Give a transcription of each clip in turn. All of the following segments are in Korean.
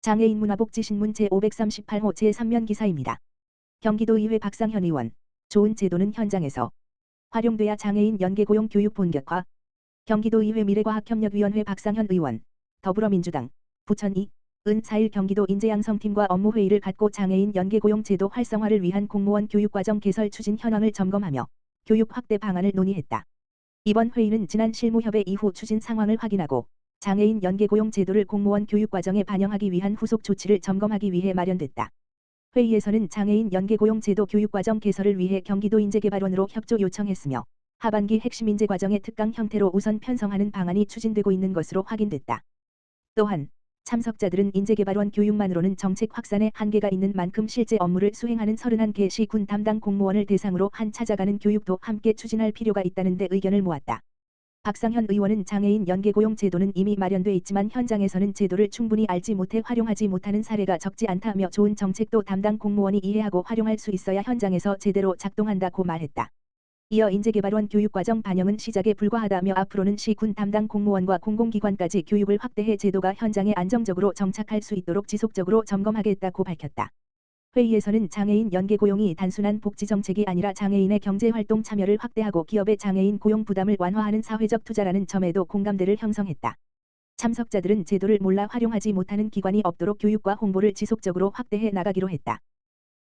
장애인 문화복지신문 제538호 제3면 기사입니다. 경기도의회 박상현 의원. 좋은 제도는 현장에서 활용돼야 장애인 연계고용 교육 본격화. 경기도의회 미래과학협력위원회 박상현 의원. 더불어민주당. 부천 2은 4일 경기도 인재양성팀과 업무회의를 갖고 장애인 연계고용 제도 활성화를 위한 공무원 교육과정 개설 추진 현황을 점검하며 교육 확대 방안을 논의했다. 이번 회의는 지난 실무협의 이후 추진 상황을 확인하고 장애인 연계고용 제도를 공무원 교육과정에 반영하기 위한 후속 조치를 점검하기 위해 마련됐다. 회의에서는 장애인 연계고용 제도 교육과정 개설을 위해 경기도 인재개발원으로 협조 요청했으며 하반기 핵심 인재과정의 특강 형태로 우선 편성하는 방안이 추진되고 있는 것으로 확인됐다. 또한 참석자들은 인재개발원 교육만으로는 정책 확산에 한계가 있는 만큼 실제 업무를 수행하는 31개 시군 담당 공무원을 대상으로 한 찾아가는 교육도 함께 추진할 필요가 있다는 데 의견을 모았다. 박상현 의원은 장애인 연계고용 제도는 이미 마련돼 있지만 현장에서는 제도를 충분히 알지 못해 활용하지 못하는 사례가 적지 않다며 좋은 정책도 담당 공무원이 이해하고 활용할 수 있어야 현장에서 제대로 작동한다고 말했다. 이어 인재개발원 교육과정 반영은 시작에 불과하다며 앞으로는 시군 담당 공무원과 공공기관까지 교육을 확대해 제도가 현장에 안정적으로 정착할 수 있도록 지속적으로 점검하겠다고 밝혔다. 회의에서는 장애인 연계고용이 단순한 복지정책이 아니라 장애인의 경제활동 참여를 확대하고 기업의 장애인 고용 부담을 완화하는 사회적 투자라는 점에도 공감대를 형성했다. 참석자들은 제도를 몰라 활용하지 못하는 기관이 없도록 교육과 홍보를 지속적으로 확대해 나가기로 했다.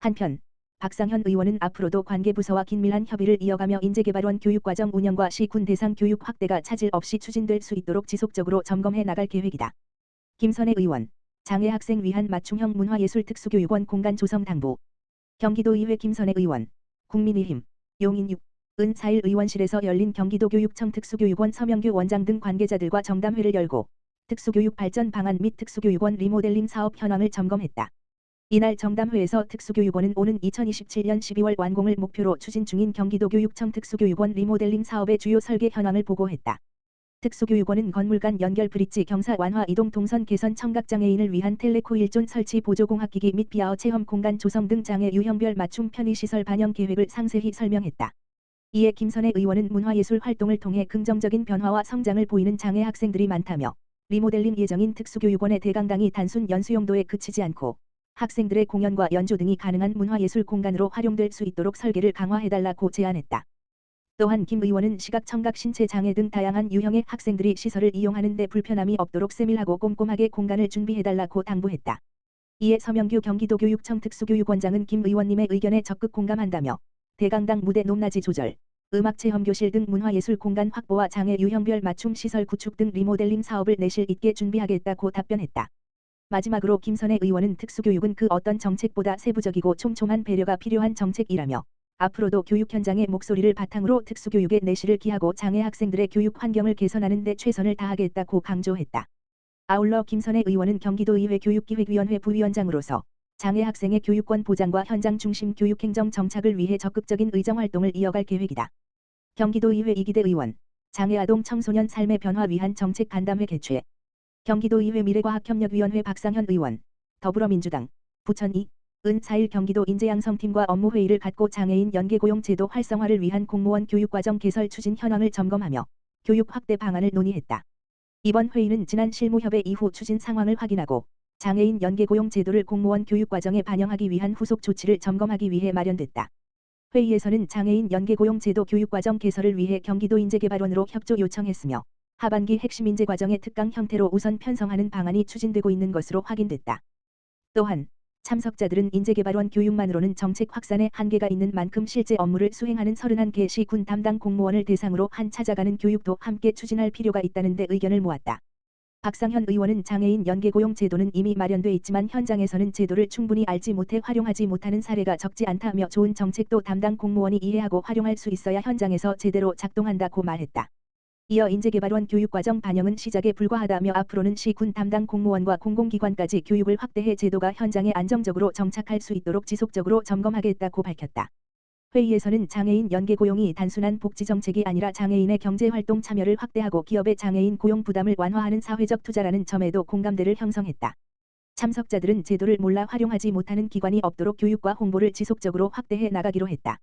한편 박상현 의원은 앞으로도 관계부서와 긴밀한 협의를 이어가며 인재개발원 교육과정 운영과 시군 대상 교육 확대가 차질 없이 추진될 수 있도록 지속적으로 점검해 나갈 계획이다. 김선혜 의원. 장애 학생 위한 맞춤형 문화예술 특수교육원 공간 조성 당부. 경기도의회 김선혜 의원. 국민의힘. 용인 6은 4일 의원실에서 열린 경기도교육청 특수교육원 서명규 원장 등 관계자들과 정담회를 열고 특수교육 발전 방안 및 특수교육원 리모델링 사업 현황을 점검했다. 이날 정담회에서 특수교육원은 오는 2027년 12월 완공을 목표로 추진 중인 경기도교육청 특수교육원 리모델링 사업의 주요 설계 현황을 보고했다. 특수교육원은 건물 간 연결 브릿지 경사 완화 이동 동선 개선 청각장애인을 위한 텔레코 1존 설치 보조공학기기 및 비아어 체험 공간 조성 등 장애 유형별 맞춤 편의시설 반영 계획을 상세히 설명했다. 이에 김선혜 의원은 문화예술 활동을 통해 긍정적인 변화와 성장을 보이는 장애 학생들이 많다며 리모델링 예정인 특수교육원의 대강당이 단순 연수 용도에 그치지 않고 학생들의 공연과 연주 등이 가능한 문화예술 공간으로 활용될 수 있도록 설계를 강화해달라고 제안했다. 또한 김 의원은 시각, 청각, 신체 장애 등 다양한 유형의 학생들이 시설을 이용하는 데 불편함이 없도록 세밀하고 꼼꼼하게 공간을 준비해달라고 당부했다. 이에 서명규 경기도교육청 특수교육원장은 김 의원님의 의견에 적극 공감한다며 대강당 무대 높낮이 조절, 음악체험교실 등 문화예술 공간 확보와 장애 유형별 맞춤 시설 구축 등 리모델링 사업을 내실 있게 준비하겠다고 답변했다. 마지막으로 김선혜 의원은 특수교육은 그 어떤 정책보다 세부적이고 촘촘한 배려가 필요한 정책이라며 앞으로도 교육 현장의 목소리를 바탕으로 특수교육의 내실을 기하고 장애 학생들의 교육 환경을 개선하는 데 최선을 다하겠다고 강조했다. 아울러 김선혜 의원은 경기도의회 교육기획위원회 부위원장으로서 장애 학생의 교육권 보장과 현장 중심 교육행정 정착을 위해 적극적인 의정활동을 이어갈 계획이다. 경기도의회 이기대 의원. 장애 아동 청소년 삶의 변화 위한 정책 간담회 개최. 경기도의회 미래과학협력위원회 박상현 의원. 더불어민주당. 부천 2은 4일 경기도 인재양성팀과 업무회의를 갖고 장애인 연계고용 제도 활성화를 위한 공무원 교육과정 개설 추진 현황을 점검하며 교육 확대 방안을 논의했다. 이번 회의는 지난 실무협의 이후 추진 상황을 확인하고 장애인 연계고용 제도를 공무원 교육과정에 반영하기 위한 후속 조치를 점검하기 위해 마련됐다. 회의에서는 장애인 연계고용 제도 교육과정 개설을 위해 경기도 인재개발원으로 협조 요청했으며 하반기 핵심 인재과정의 특강 형태로 우선 편성하는 방안이 추진되고 있는 것으로 확인됐다. 또한 참석자들은 인재개발원 교육만으로는 정책 확산에 한계가 있는 만큼 실제 업무를 수행하는 31개 시군 담당 공무원을 대상으로 한 찾아가는 교육도 함께 추진할 필요가 있다는 데 의견을 모았다. 박상현 의원은 장애인 연계고용 제도는 이미 마련돼 있지만 현장에서는 제도를 충분히 알지 못해 활용하지 못하는 사례가 적지 않다며 좋은 정책도 담당 공무원이 이해하고 활용할 수 있어야 현장에서 제대로 작동한다고 말했다. 이어 인재개발원 교육과정 반영은 시작에 불과하다며 앞으로는 시군 담당 공무원과 공공기관까지 교육을 확대해 제도가 현장에 안정적으로 정착할 수 있도록 지속적으로 점검하겠다고 밝혔다. 회의에서는 장애인 연계고용이 단순한 복지정책이 아니라 장애인의 경제활동 참여를 확대하고 기업의 장애인 고용 부담을 완화하는 사회적 투자라는 점에도 공감대를 형성했다. 참석자들은 제도를 몰라 활용하지 못하는 기관이 없도록 교육과 홍보를 지속적으로 확대해 나가기로 했다.